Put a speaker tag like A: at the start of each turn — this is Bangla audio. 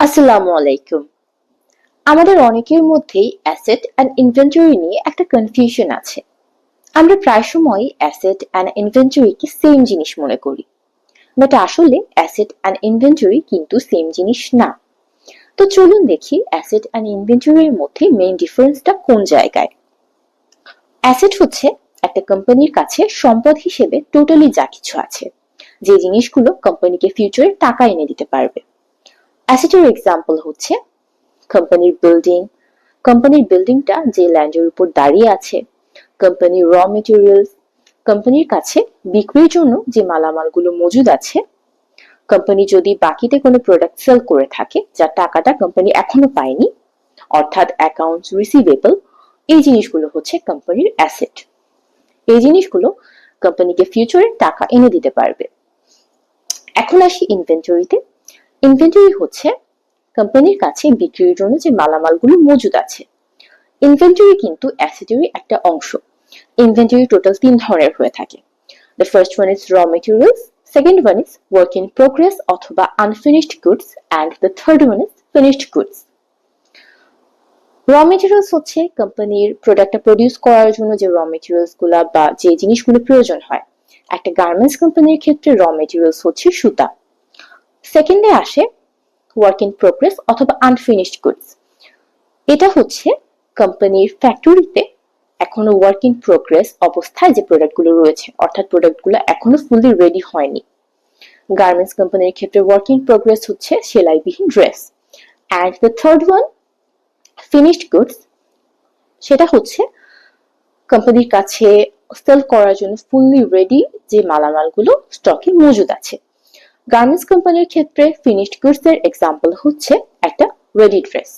A: আসসালামু আলাইকুম। আমাদের অনেকের মধ্যেই অ্যাসেট অ্যান্ড ইনভেন্টরি নিয়ে একটা কনফিউশন আছে। আমরা প্রায় সময় অ্যাসেট অ্যান্ড ইনভেন্টরিকে সেম জিনিস মনে করি, বাট আসলে অ্যাসেট অ্যান্ড ইনভেন্টরি কিন্তু সেম জিনিস না। তো চলুন দেখি অ্যাসেট অ্যান্ড ইনভেন্টরির মধ্যে মেইন ডিফারেন্সটা কোন জায়গায়। অ্যাসেট হচ্ছে একটা কোম্পানির কাছে সম্পদ হিসেবে টোটালি যা কিছু আছে, যে জিনিসগুলো কোম্পানিকে ফিউচারে টাকা এনে দিতে পারবে। অ্যাসেটের এক্সাম্পল হচ্ছে কোম্পানির বিল্ডিংটা যে ল্যান্ডের উপর দাঁড়িয়ে আছে, কোম্পানির র মেটেরিয়ালস, কোম্পানির কাছে বিক্রির জন্য যে মালামালগুলো মজুদ আছে, কোম্পানি যদি বাকিতে কোনো প্রোডাক্ট সেল করে থাকে যার টাকাটা কোম্পানি এখনো পায়নি, অর্থাৎ অ্যাকাউন্টস রিসিভেবল, এই জিনিসগুলো হচ্ছে কোম্পানির অ্যাসেট। এই জিনিসগুলো কোম্পানিকে ফিউচারে টাকা এনে দিতে পারবে। এখন আসি ইনভেন্টরিতে। ইনভেন্টরি হচ্ছে কোম্পানির কাছে বিক্রির জন্য যে মালামালগুলো মজুদ আছে। ইনভেন্টরি কিন্তু অ্যাসেটেরই একটা অংশ। ইনভেন্টরি টোটাল 3 ধরনের হয়ে থাকে। The first one is raw materials, second one is work in progress অথবা unfinished goods, and the third one is finished goods. Raw materials হচ্ছে কোম্পানির প্রোডাক্টটা প্রডিউস করার জন্য যে র মেটেরিয়ালস গুলা বা যে জিনিসগুলো প্রয়োজন হয়। একটা গার্মেন্টস কোম্পানির ক্ষেত্রে র মেটেরিয়ালস হচ্ছে সুতা। সেকেন্ডে আসে ওয়ার্ক ইন প্রোগ্রেস অথবা আনফিনিশড গুডস। এটা হচ্ছে কোম্পানির ফ্যাক্টরিতে এখনো ওয়ার্ক ইন প্রোগ্রেস অবস্থায় যে প্রোডাক্টগুলো রয়েছে, অর্থাৎ প্রোডাক্টগুলো এখনো ফুললি রেডি হয়নি। গার্মেন্টস কোম্পানির ক্ষেত্রে ওয়ার্ক ইন প্রোগ্রেস হচ্ছে সেলাইবিহীন dress. And the third one, finished goods, সেটা হচ্ছে কোম্পানির কাছে সেল করার জন্য ফুললি রেডি যে মালামালগুলো স্টকে মজুদ আছে। গার্মেন্টস কোম্পানির ক্ষেত্রে ফিনিশড গুডস এর এক্সাম্পল হচ্ছে একটা রেডি ড্রেস।